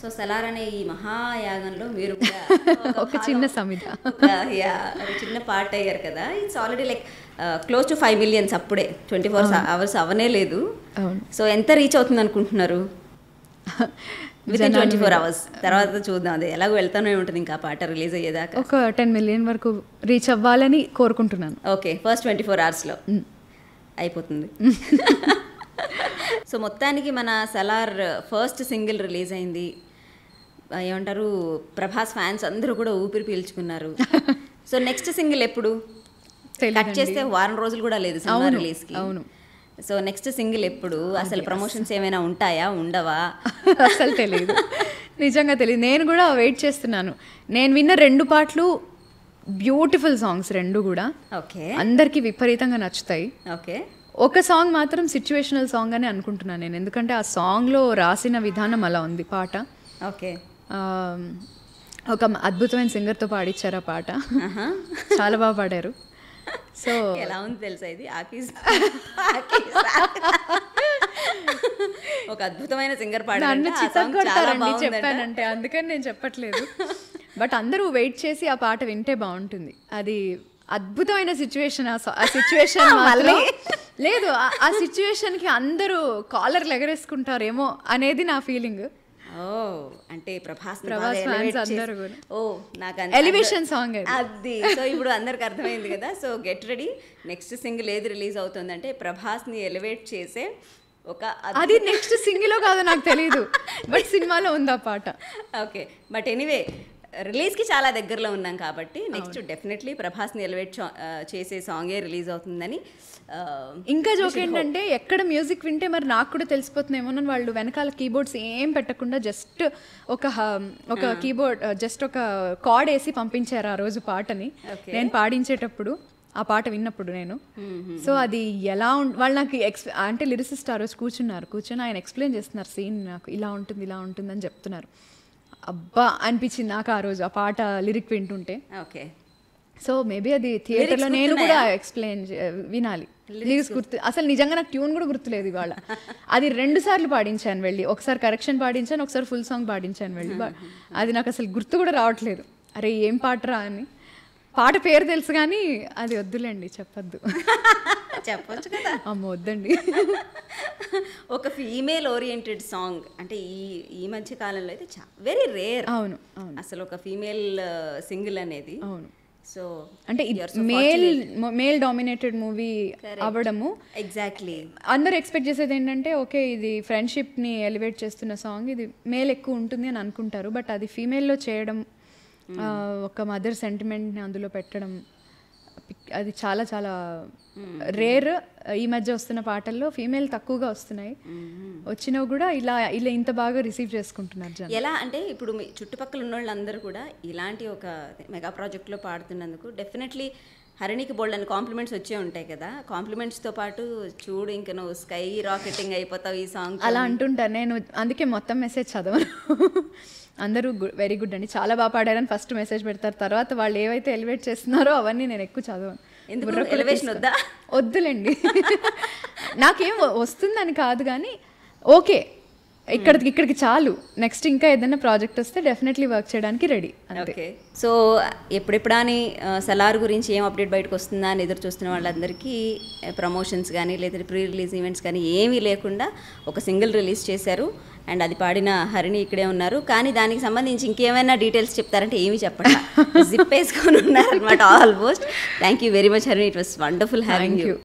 So Salaar అనే ఈ మహాయాగంలో మీరు కూడా ఒక చిన్న సమిత ఒక చిన్న పార్ట్ అయ్యారు కదా. It's already like close to 5 million అప్పుడే 24 hours అవనే లేదు. సో ఎంత రీచ్ అవుతుంది అనుకుంటున్నారు? వితిన్ 24 hours తర్వాత చూద్దాం, అది ఎలాగో వెళ్తానే ఉంటుంది ఇంకా పాట రిలీజ్ అయ్యేదాకా. ఒక 10 million వరకు రీచ్ అవ్వాలని కోరుకుంటున్నాను. ఓకే, ఫస్ట్ 24 hours అయిపోతుంది. సో మొత్తానికి మన సలార్ ఫస్ట్ సింగిల్ రిలీజ్ అయింది. ఏమంటారు, ప్రభాస్ ఫ్యాన్స్ అందరూ కూడా ఊపిరి పీల్చుకున్నారు. సో నెక్స్ట్ సింగిల్ ఎప్పుడు? కట్ చేస్తే వారం రోజులు కూడా లేదు సినిమా రిలీజ్కి. అవును. సో నెక్స్ట్ సింగిల్ ఎప్పుడు? అసలు ప్రమోషన్స్ ఏమైనా ఉంటాయా, ఉండవా? అసలు తెలియదు, నిజంగా తెలియదు. నేను కూడా వెయిట్ చేస్తున్నాను. నేను విన్న 2 పాటలు బ్యూటిఫుల్ సాంగ్స్, 2 కూడా ఓకే, అందరికీ విపరీతంగా నచ్చుతాయి. ఓకే, ఒక సాంగ్ మాత్రం సిచ్యువేషనల్ సాంగ్ అని అనుకుంటున్నాను నేను, ఎందుకంటే ఆ సాంగ్లో రాసిన విధానం అలా ఉంది పాట. ఓకే, ఒక అద్భుతమైన సింగర్తో పాడిచ్చారు ఆ పాట, చాలా బాగా పాడారు. సో ఎలా ఉంది తెలుసా ఇది? ఒక అద్భుతమైన సింగర్ పాడారు, చెప్పానంటే అందుకని నేను చెప్పట్లేదు. బట్ అందరూ వెయిట్ చేసి ఆ పాట వింటే బాగుంటుంది. అది అద్భుతమైన సిచ్యువేషన్. ఆ సిచ్యువేషన్ లేదు, ఆ సిచ్యువేషన్కి అందరూ కాలర్లు ఎగరేసుకుంటారేమో అనేది నా ఫీలింగ్. ఓ అంటే ప్రభాస్ ఫ్యాన్స్ అందరూ కూడా. ఓ నాకు ఎలివేషన్ సాంగ్ అది. సో ఇప్పుడు అందరికి అర్థమైంది కదా. So get ready, next single ఏది రిలీజ్ అవుతుందంటే ప్రభాస్ని ఎలివేట్ చేసే ఒక, అది నెక్స్ట్ సింగిలో కాదో నాకు తెలియదు, బట్ సినిమాలో ఉంది ఆ పాట. ఓకే, బట్ ఎనీవే రిలీజ్కి చాలా దగ్గరలో ఉన్నాం కాబట్టి నెక్స్ట్ డెఫినెట్లీ ప్రభాస్ని ఎలివేట్ చేసే సాంగే రిలీజ్ అవుతుందని. ఇంకా జోక్ ఏంటంటే, ఎక్కడ మ్యూజిక్ వింటే మరి నాకు కూడా తెలిసిపోతుందేమో, వాళ్ళు వెనకాల కీబోర్డ్స్ ఏం పెట్టకుండా జస్ట్ ఒక కీబోర్డ్, జస్ట్ ఒక కార్డ్ వేసి పంపించారు ఆ రోజు పాటని నేను పాడించేటప్పుడు, ఆ పాట విన్నప్పుడు నేను. సో అది ఎలా వాళ్ళు నాకు అంటే లిరిసిస్ట్ ఆ రోజు కూర్చొని ఆయన ఎక్స్ప్లెయిన్ చేస్తున్నారు సీన్, నాకు ఇలా ఉంటుంది అని చెప్తున్నారు. అబ్బా అనిపించింది నాకు ఆ రోజు ఆ పాట లిరిక్ వింటుంటే. ఓకే, సో మేబీ అది థియేటర్లో నేను కూడా ఎక్స్ప్లెయిన్ వినాలి. లిరిక్స్ గుర్తు, అసలు నిజంగా నాకు ట్యూన్ కూడా గుర్తులేదు ఇవాళ. అది 2 సార్లు పాడించాను వెళ్ళి, ఒకసారి కరెక్షన్ పాడించాను, ఒకసారి ఫుల్ సాంగ్ పాడించాను వెళ్ళి. అది నాకు అసలు గుర్తు కూడా రావట్లేదు. అరే ఏం పాటరా అని. పాట పేరు తెలుసు కానీ అది వద్దులేండి, చెప్పొద్దు. చెప్పొచ్చు కదా. అమ్మ వద్దండి. ఒక ఫీమేల్ ఓరియంటెడ్ సాంగ్ అంటే ఈ మధ్య కాలంలో అయితే వెరీ రేర్. అవును, అసలు ఒక ఫీమేల్ సింగిల్ అనేది. అవును. సో అంటే మేల్ డామినేటెడ్ మూవీ అవ్వడము. ఎగ్జాక్ట్లీ. అందరూ ఎక్స్పెక్ట్ చేసేది ఏంటంటే, ఓకే ఇది ఫ్రెండ్షిప్ని ఎలివేట్ చేస్తున్న సాంగ్, ఇది మేల్ ఎక్కువ ఉంటుంది అని అనుకుంటారు. బట్ అది ఫీమేల్లో చేయడం, ఒక మదర్ సెంటిమెంట్ని అందులో పెట్టడం, అది చాలా చాలా రేర్. ఈ మధ్య వస్తున్న పాటల్లో ఫీమేల్ తక్కువగా వస్తున్నాయి, వచ్చినా కూడా ఇలా ఇంత బాగా రిసీవ్ చేసుకుంటున్నారు జనం. ఎలా అంటే ఇప్పుడు మీ చుట్టుపక్కల ఉన్న వాళ్ళందరూ కూడా ఇలాంటి ఒక మెగా ప్రాజెక్ట్లో పాడుతున్నందుకు డెఫినెట్లీ హరిణికి బోల్డ్ అని కాంప్లిమెంట్స్ వచ్చే ఉంటాయి కదా. కాంప్లిమెంట్స్తో పాటు చూడు ఇంకా నువ్వు స్కై రాకెటింగ్ అయిపోతావు ఈ సాంగ్ అలా అంటుంటారు. నేను అందుకే మొత్తం మెసేజ్ చదవను. అందరూ వెరీ గుడ్ అండి, చాలా బాగా పాడారని ఫస్ట్ మెసేజ్ పెడతారు, తర్వాత వాళ్ళు ఏవైతే ఎలివేట్ చేస్తున్నారో అవన్నీ నేను ఎక్కువ చదవను. ఎలివేషన్ వద్దా? వద్దులేండి. నాకేం వస్తుందని కాదు కానీ ఓకే ఇక్కడికి చాలు. నెక్స్ట్ ఇంకా ఏదైనా ప్రాజెక్ట్ వస్తే డెఫినెట్లీ వర్క్ చేయడానికి రెడీ. ఓకే, సో ఎప్పుడెప్పుడా అని సలార్ గురించి ఏం అప్డేట్ బయటకు వస్తుందా అని ఎదురు చూస్తున్న వాళ్ళందరికీ ప్రమోషన్స్ కానీ లేదా ప్రీ రిలీజ్ ఈవెంట్స్ కానీ ఏమీ లేకుండా ఒక సింగిల్ రిలీజ్ చేశారు. అండ్ అది పాడిన హరిణి ఇక్కడే ఉన్నారు. కానీ దానికి సంబంధించి ఇంకేమైనా డీటెయిల్స్ చెప్తారంటే ఏమీ చెప్పండి, జిప్ వేసుకొని ఉన్నారనమాట almost. Thank you very much Harini, it was wonderful having you.